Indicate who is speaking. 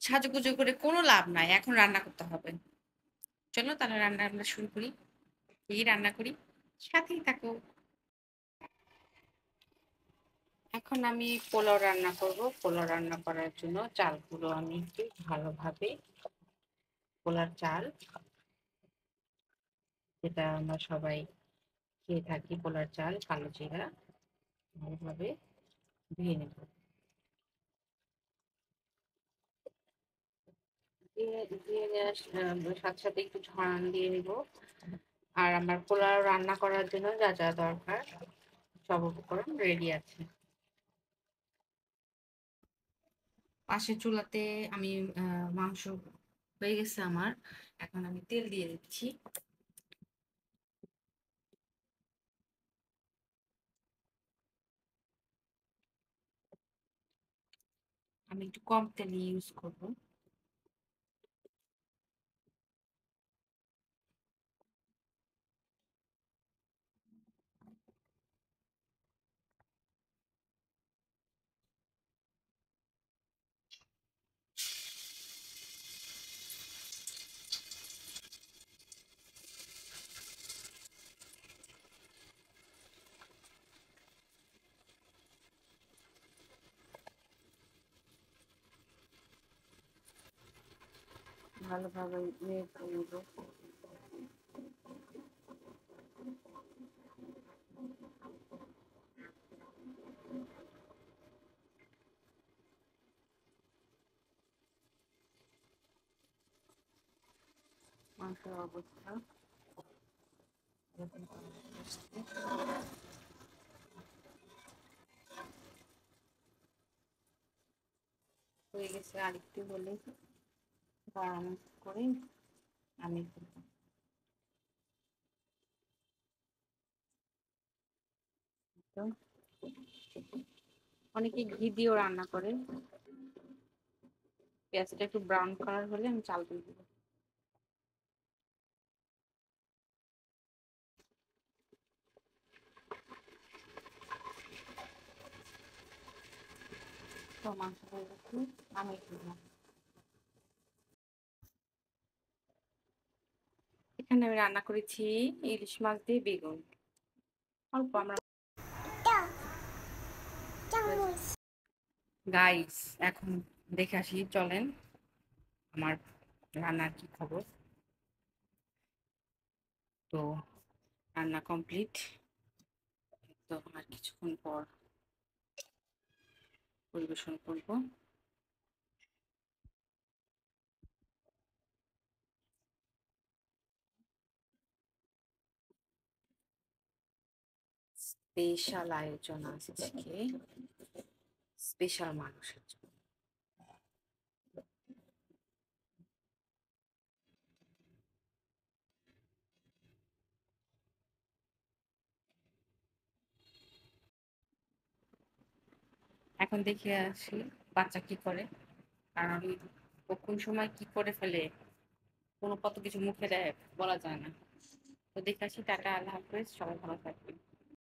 Speaker 1: সাজুগুজু করে কোনো লাভ নাই। এখন রান্না করতে হবে। চলো তাহলে রান্না আমরা শুরু করি। কি রান্না করি? সাথেই থাকো। এখন আমি পোলাও রান্না করব। পোলাও রান্না করার জন্য চালগুলো আমি একটু ভালোভাবে পোলার চাল, যেটা আমরা সবাই খেয়ে থাকি, পোলার চাল, কালো জিরা ভালোভাবে ধুয়ে নেব। দিয়ে নেওয়ার সাথে সাথে একটু ঝরান দিয়ে নিব। আর আমার পোলাও রান্না করার জন্য যা যা দরকার সব উপকরণ রেডি আছে। পাশের চুলাতে আমি মাংস হয়ে গেছে আমার। এখন আমি তেল দিয়ে দিচ্ছি। আমি একটু কম তেল ইউজ করব। ভালোভাবে নেড়ে নেব। মাংসের অবস্থা এরকম হয়ে গেছে। আরেকটু হলে বাড়ানো করে আমি তো অনেকে ঘি দিয়েও রান্না করে। পেঁয়াজটা একটু ব্রাউন কালার হলে আমি চাল দিয়ে দেবো। তো মাংস হয়ে গেছে, আমি দিলাম। এখানে আমি রান্না করেছি ইলিশ মাছ দিয়ে বেগুন। অল্প আমরা গাইস এখন দেখে আসি, চলেন আমার রান্নার কি খবর। তো রান্না কমপ্লিট। তো আর কিছুক্ষণ পর পরিবেশন করব। স্পেশাল আয়োজন আজকে, স্পেশাল মানুষের জন্য। এখন দেখে আসি বাচ্চা কি করে, কারণ ও কোন সময় কি করে ফেলে কোনো কত কিছু মুখে দেয় বলা যায় না। তো দেখে আসি। টাটা, আল্লাহ হাফেজ, সবাই ভালো থাকবেন।